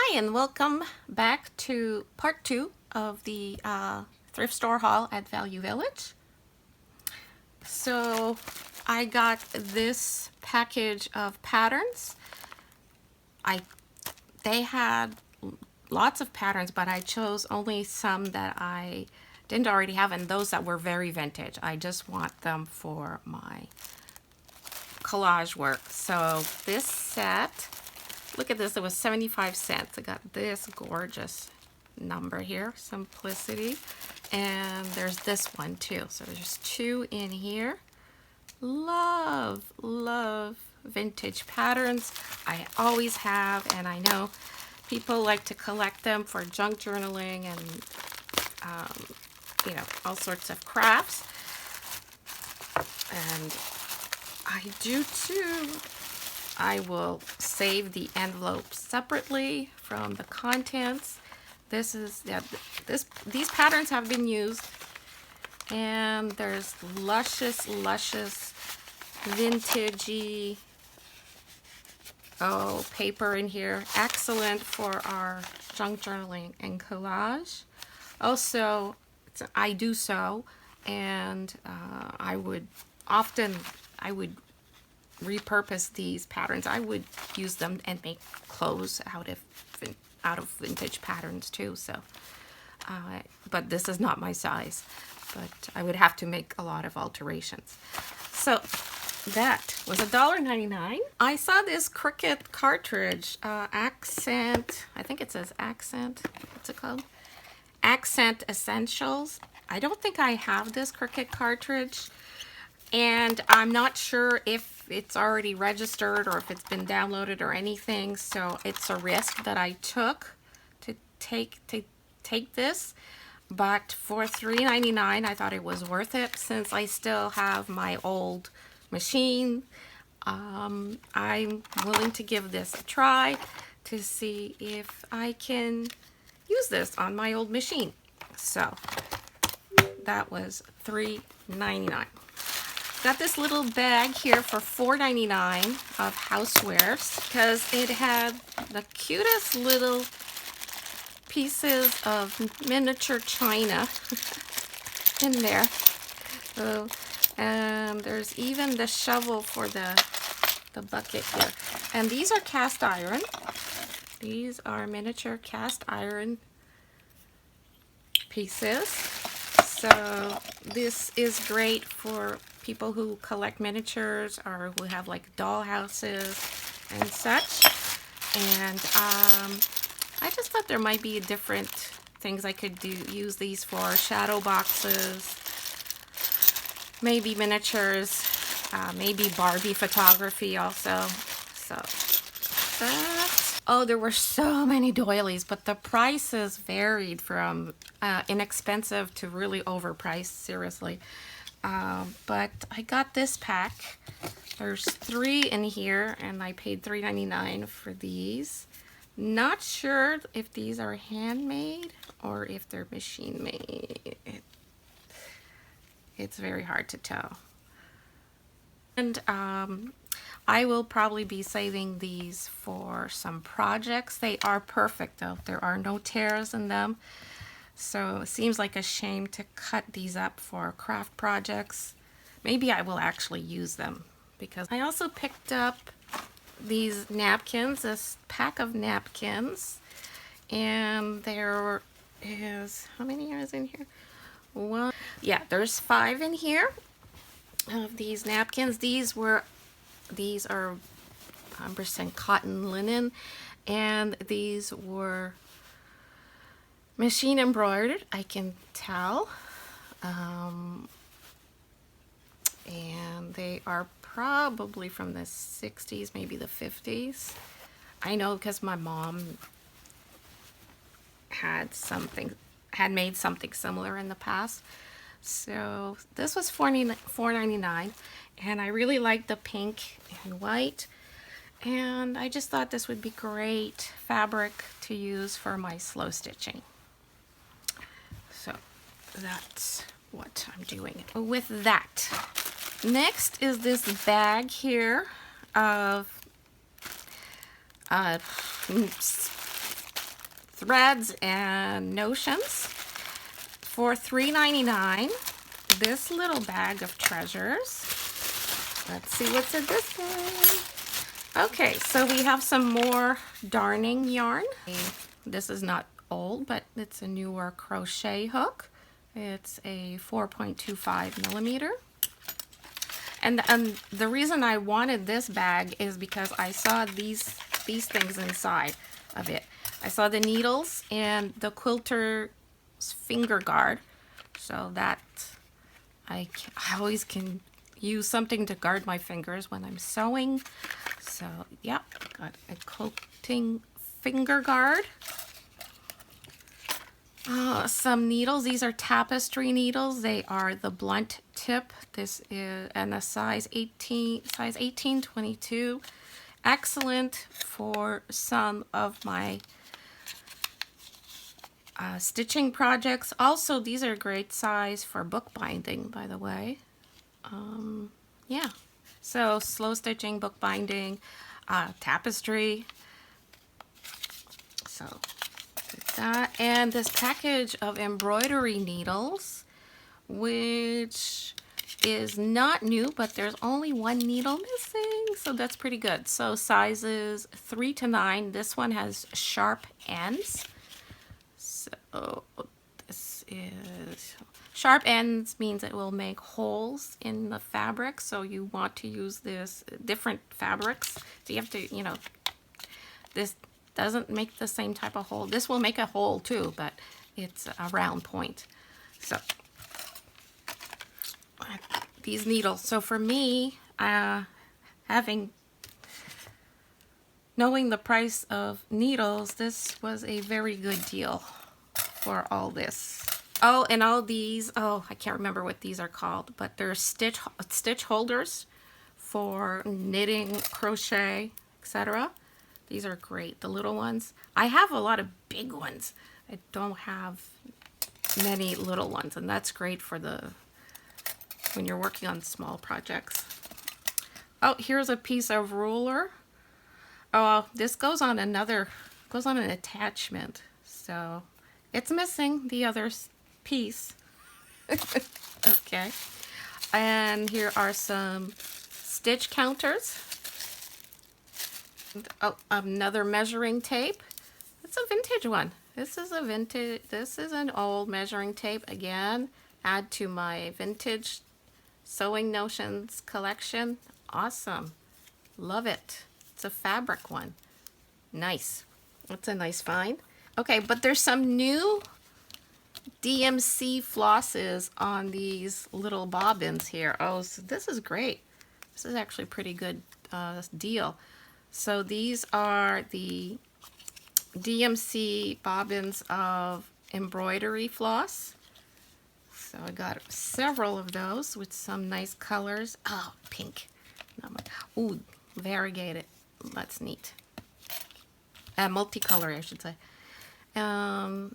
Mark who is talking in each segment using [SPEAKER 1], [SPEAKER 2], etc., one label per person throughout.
[SPEAKER 1] Hi, and welcome back to part 2 of the thrift store haul at Value Village. So I got this package of patterns. They had lots of patterns, but I chose only some that I didn't already have, and those that were very vintage. I just want them for my collage work. So this set, look at this, it was 75 cents. I got this gorgeous number here, Simplicity. And there's this one too. So there's 2 in here. Love vintage patterns. I always have, and I know people like to collect them for junk journaling and you know, all sorts of crafts. And I do too. I will save the envelope separately from the contents. This is, yeah, these patterns have been used, and there's luscious vintagey paper in here. Excellent for our junk journaling and collage. Also, I do sew, and I would repurpose these patterns. I would use them and make clothes out of vintage patterns too. So, but this is not my size. But I would have to make a lot of alterations. So that was $1.99. I saw this Cricut cartridge, Accent. I think it says Accent. What's it called? Accent Essentials. I don't think I have this Cricut cartridge, and I'm not sure if it's already registered or if it's been downloaded or anything. So it's a risk that I took to take this. But for $3.99, I thought it was worth it since I still have my old machine. I'm willing to give this a try to see if I can use this on my old machine. So that was $3.99. Got this little bag here for $4.99 of housewares because it had the cutest little pieces of miniature china in there. So, and there's even the shovel for the bucket here. And these are cast iron. These are miniature cast iron pieces. So this is great for people who collect miniatures or who have like doll houses and such. And I just thought there might be different things I could use these for. Shadow boxes, maybe miniatures, maybe Barbie photography also. So that. Oh, there were so many doilies, but the prices varied from inexpensive to really overpriced, seriously. But I got this pack. There's 3 in here, and I paid $3.99 for these. Not sure if these are handmade or if they're machine made. It's very hard to tell. And I will probably be saving these for some projects. They are perfect though. There are no tears in them. So it seems like a shame to cut these up for craft projects. Maybe I will actually use them, because I also picked up these napkins, this pack of napkins, and there is, how many is in here? One, yeah, there's 5 in here of these napkins. These are 100% cotton linen, and these were machine embroidered, I can tell. And they are probably from the 60s, maybe the 50s. I know because my mom had made something similar in the past. So this was $4.99, and I really like the pink and white, and I just thought this would be great fabric to use for my slow stitching. So that's what I'm doing with that. Next is this bag here of threads and notions for $3.99. This little bag of treasures. Let's see what's in this bag. Okay, so we have some more darning yarn. This is not old, but it's a newer crochet hook. It's a 4.25 millimeter. And the reason I wanted this bag is because I saw these things inside of it. I saw the needles and the quilter's finger guard, so that I always can use something to guard my fingers when I'm sewing. So yeah, got a quilting finger guard. Some needles. These are tapestry needles. They are the blunt tip. This is and a size 18, 22. Excellent for some of my stitching projects. Also, these are a great size for bookbinding, by the way. Yeah, so slow stitching, bookbinding, tapestry. So that, and this package of embroidery needles, which is not new, but there's only one needle missing, so that's pretty good. So sizes 3 to 9. This one has sharp ends. So this is sharp ends, means it will make holes in the fabric, so you want to use this different fabrics. So you have to, you know, this doesn't make the same type of hole. This will make a hole too, but it's a round point. So these needles. So for me, knowing the price of needles, this was a very good deal for all this. Oh, and all these, oh, I can't remember what these are called, but they're stitch holders for knitting, crochet, etc. These are great, the little ones. I have a lot of big ones. I don't have many little ones, and that's great for when you're working on small projects. Oh, here's a piece of ruler. Oh, this goes on an attachment, so it's missing the other piece. Okay, and here are some stitch counters. Oh, another measuring tape. It's a vintage one. This is an old measuring tape. Again, add to my vintage sewing notions collection. Awesome. Love it. It's a fabric one. Nice. That's a nice find. Okay, but there's some new DMC flosses on these little bobbins here. Oh, so this is great. This is actually a pretty good deal. So these are the DMC bobbins of embroidery floss. So I got several of those with some nice colors. Oh, pink. Ooh, variegated. That's neat. Multicolor, I should say.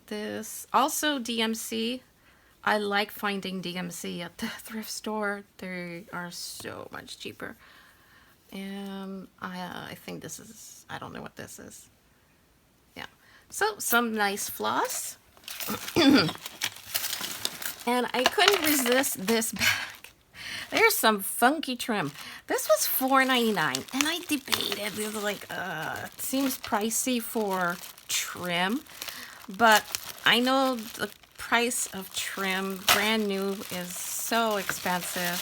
[SPEAKER 1] This also DMC. I like finding DMC at the thrift store. They are so much cheaper. And I think this is, I don't know what this is. Yeah. So some nice floss. And I couldn't resist this bag. There's some funky trim. This was $4.99, and I debated. It was like, it seems pricey for trim, but I know the price of trim, brand new, is so expensive.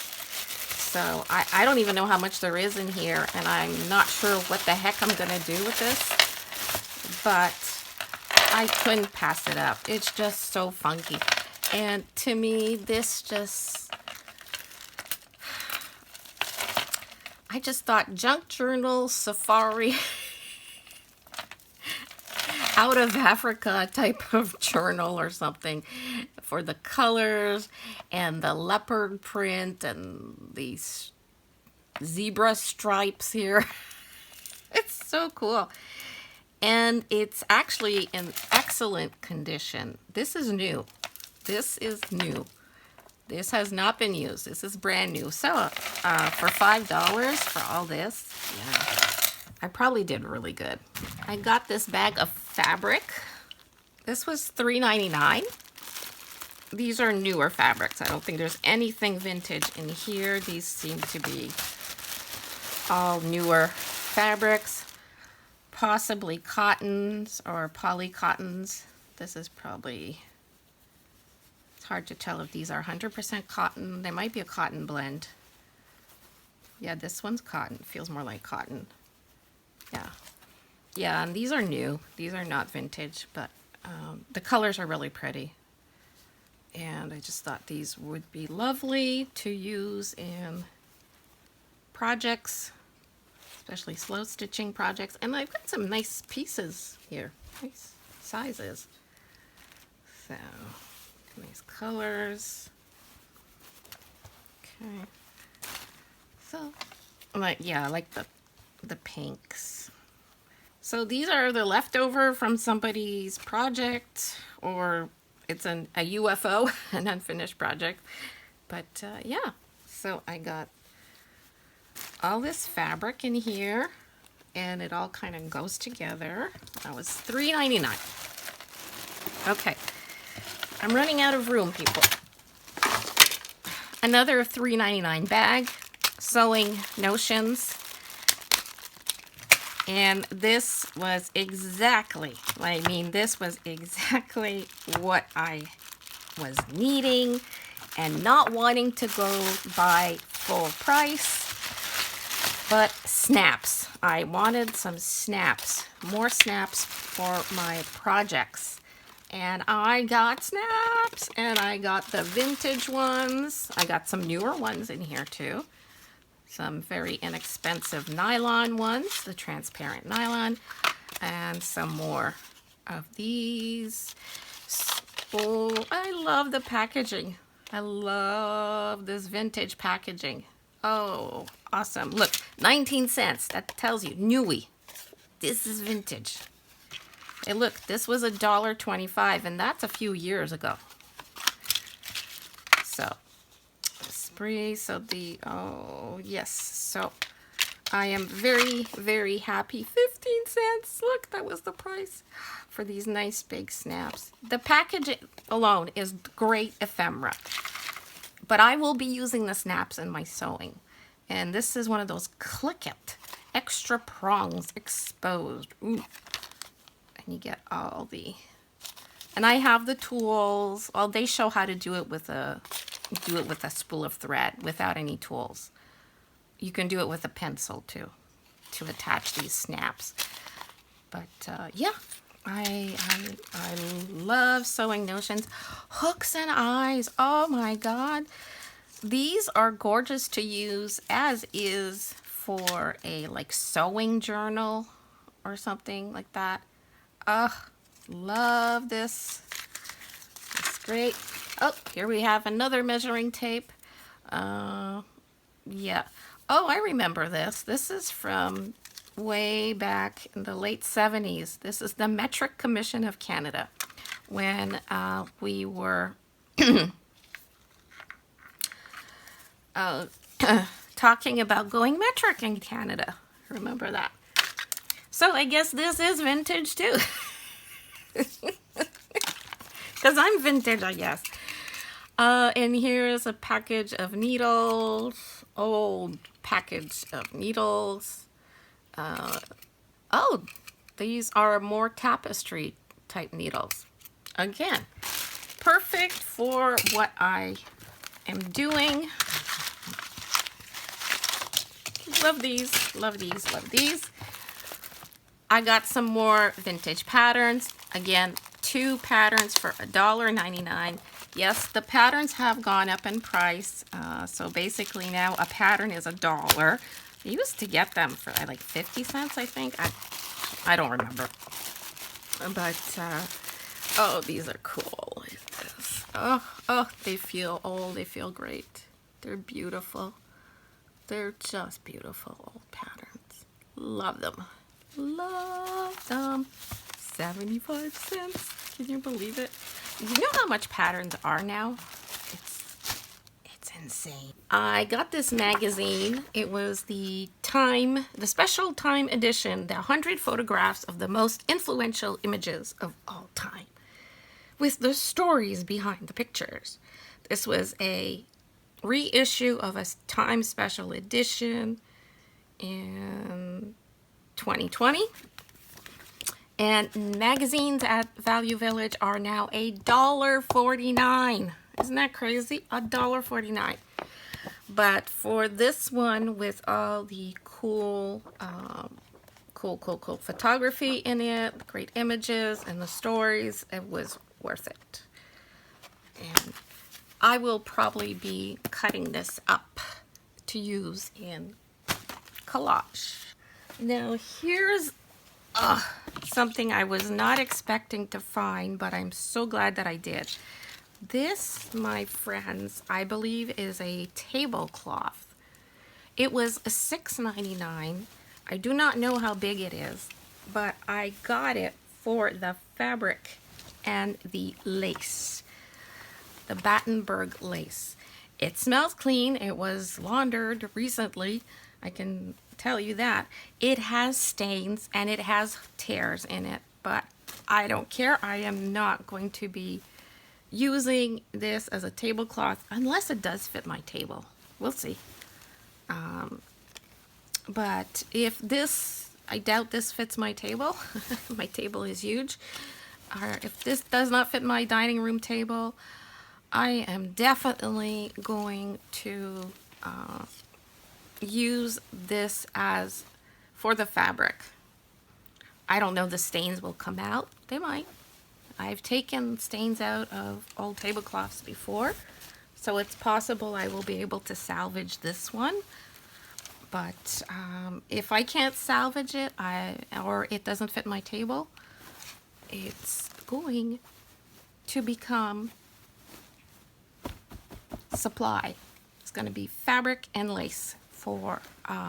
[SPEAKER 1] So I don't even know how much there is in here, and I'm not sure what the heck I'm gonna do with this, but I couldn't pass it up. It's just so funky. And to me, this just, I just thought junk journal, safari, out of Africa type of journal or something, for the colors and the leopard print and these zebra stripes here. It's so cool. And it's actually in excellent condition. This is new. This is new. This has not been used. This is brand new. So for $5 for all this, yeah, I probably did really good. I got this bag of fabric. This was $3.99. These are newer fabrics. I don't think there's anything vintage in here. These seem to be all newer fabrics, possibly cottons or polycottons. This is probably, it's hard to tell if these are 100% cotton. They might be a cotton blend. Yeah, this one's cotton. Feels more like cotton. Yeah. Yeah, and these are new. These are not vintage, but the colors are really pretty. And I just thought these would be lovely to use in projects, especially slow stitching projects. And I've got some nice pieces here, nice sizes. So, nice colors. Okay. So, yeah, I like the pinks. So these are the leftover from somebody's project, or it's a UFO, an unfinished project. But yeah, so I got all this fabric in here, and it all kind of goes together. That was $3.99. Okay, I'm running out of room, people. Another $3.99 bag, sewing notions. And this was exactly, this was exactly what I was needing and not wanting to go buy full price, but snaps. I wanted some snaps, more snaps for my projects. And I got snaps, and I got the vintage ones. I got some newer ones in here too. Some very inexpensive nylon ones, the transparent nylon, and some more of these. Oh, I love the packaging. I love this vintage packaging. Oh, awesome. Look, 19 cents. That tells you, newy. This is vintage. Hey, look, this was $1.25, and that's a few years ago. So, so oh yes, so I am very, very happy. 15 cents, look, that was the price for these nice big snaps. The packaging alone is great ephemera, but I will be using the snaps in my sewing. And this is one of those click it, extra prongs exposed. Ooh. And you get all the, and I have the tools. Well, they show how to do it with a spool of thread without any tools. You can do it with a pencil too, to attach these snaps. But yeah, I love sewing notions. Hooks and eyes, oh my God. These are gorgeous to use as is for a sewing journal or something like that. Ugh, love this. It's great. Oh, here we have another measuring tape. Yeah. Oh, I remember this. This is from way back in the late 70s. This is the Metric Commission of Canada, when we were talking about going metric in Canada. Remember that. So I guess this is vintage too. Because I'm vintage, I guess. And here is a package of needles. Old package of needles. Oh, these are more tapestry type needles. Again, perfect for what I am doing. Love these, love these, love these. I got some more vintage patterns. Again, 2 patterns for $1.99. Yes, the patterns have gone up in price. So basically now a pattern is $1. I used to get them for like 50 cents, I think. I don't remember. But, oh, these are cool. Look at this. Oh, they feel great. They're beautiful. They're just beautiful old patterns. Love them. Love them. 75 cents. Can you believe it? You know how much patterns are now? It's insane. I got this magazine. It was the special time edition, the 100 photographs of the most influential images of all time. with the stories behind the pictures. This was a reissue of a time special edition in 2020. And magazines at Value Village are now $1.49. Isn't that crazy? $1.49. But for this one with all the cool photography in it, great images, and the stories, it was worth it. And I will probably be cutting this up to use in collage. Now here's something I was not expecting to find, but I'm so glad that I did. This, my friends, I believe is a tablecloth. It was $6.99. I do not know how big it is, but I got it for the fabric and the lace, the Battenberg lace. It smells clean. It was laundered recently. I can tell you that. It has stains and it has tears in it, but I don't care. I am not going to be using this as a tablecloth unless it does fit my table. We'll see. But if this, I doubt this fits my table. My table is huge. Or if this does not fit my dining room table, I am definitely going to use this as for the fabric. I don't know, the stains will come out. They might. I've taken stains out of old tablecloths before, so it's possible I will be able to salvage this one. But if I can't salvage it, or it doesn't fit my table, it's going to become supply. It's going to be fabric and lace for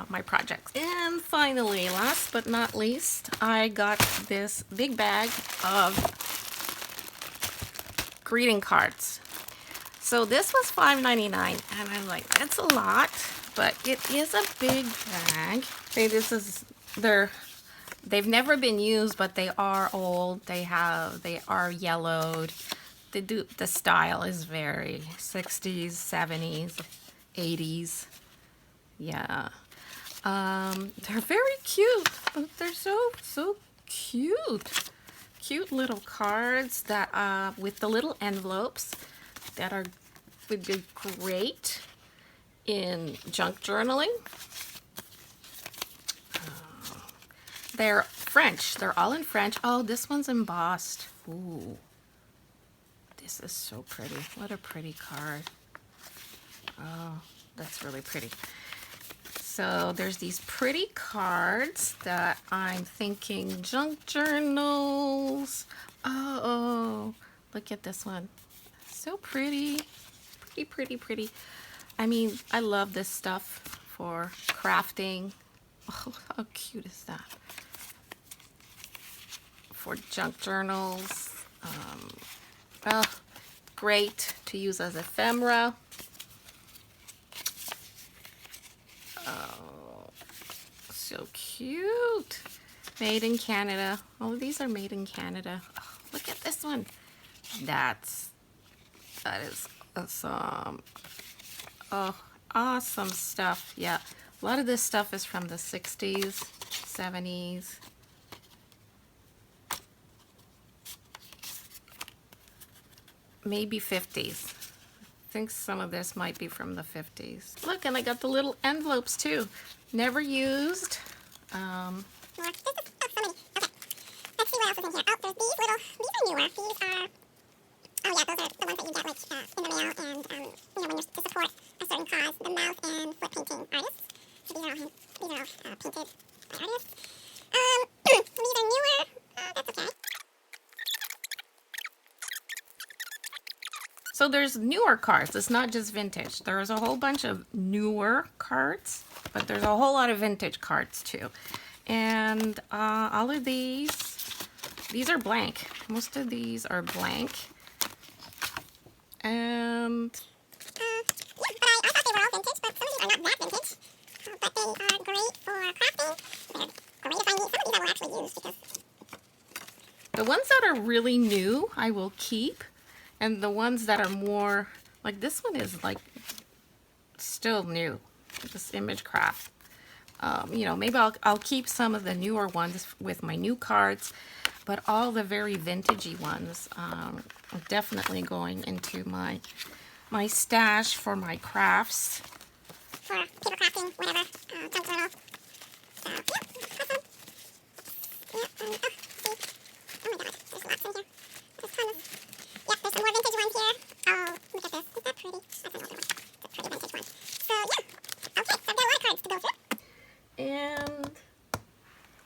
[SPEAKER 1] my projects. And finally, last but not least, I got this big bag of greeting cards. So this was $5.99, and I'm like, that's a lot, but it is a big bag. Okay, they've never been used, but they are old. They are yellowed. The style is very 60s, 70s, 80s. Yeah. They're very cute. They're so cute. Cute little cards that with the little envelopes that would be great in junk journaling. They're French. They're all in French. Oh, this one's embossed. Ooh. This is so pretty. What a pretty card. Oh, that's really pretty. So there's these pretty cards that I'm thinking junk journals. Oh, look at this one. So pretty. Pretty. I mean, I love this stuff for crafting. Oh, how cute is that? For junk journals. Oh, great to use as ephemera. Oh, so cute. Made in Canada. All of these are made in Canada. Oh, look at this one. That is awesome. Oh, awesome stuff. Yeah, a lot of this stuff is from the 60s, 70s. Maybe 50s. I think some of this might be from the 50s. Look, and I got the little envelopes too. Never used.
[SPEAKER 2] Okay. Let's see what else is in here. Oh, there's these are newer. These are, oh yeah, those are the ones that you get like in the mail and, when you're to support a certain cause, the mouth and foot painting artists. So these are all painted by artists. These are newer. That's okay.
[SPEAKER 1] So there's newer cards. It's not just vintage. There's a whole bunch of newer cards, but there's a whole lot of vintage cards too. And all of these are blank. Most of these are blank. And
[SPEAKER 2] yeah, but I thought they were all vintage, but some of these are not that vintage. But they are great for crafting. They're great if I need. Some of these I will actually use because
[SPEAKER 1] The ones that are really new, I will keep. And the ones that are more, like this one is like still new, this image craft. You know, maybe I'll keep some of the newer ones with my new cards, but all the very vintagey ones are definitely going into my stash for my crafts.
[SPEAKER 2] For paper crafting, whatever, junk journal. So, yeah, awesome. Yeah, oh, see. Oh my god, there's lots in here. There's tons. Yeah, there's some more vintage ones here. Oh, look at this. Is that pretty? That's an older one. It's a pretty vintage one. So, yeah. Okay, so I've got a lot of cards to go through.
[SPEAKER 1] And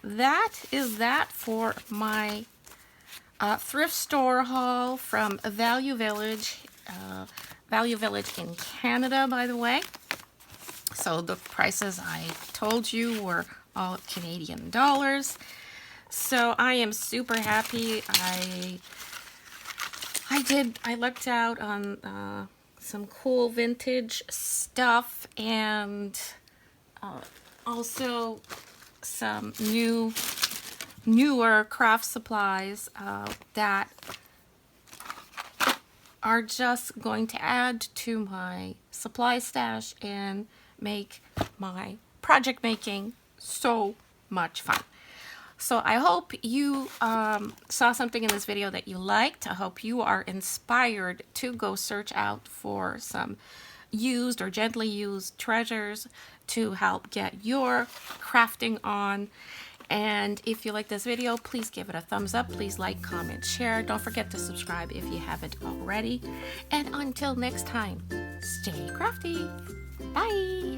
[SPEAKER 1] that is that for my thrift store haul from Value Village in Canada, by the way. So the prices I told you were all Canadian dollars. So I am super happy. I looked out on some cool vintage stuff, and also some newer craft supplies that are just going to add to my supply stash and make my project making so much fun. So I hope you saw something in this video that you liked. I hope you are inspired to go search out for some used or gently used treasures to help get your crafting on. And if you like this video, please give it a thumbs up. Please like, comment, share. Don't forget to subscribe if you haven't already. And until next time, stay crafty. Bye.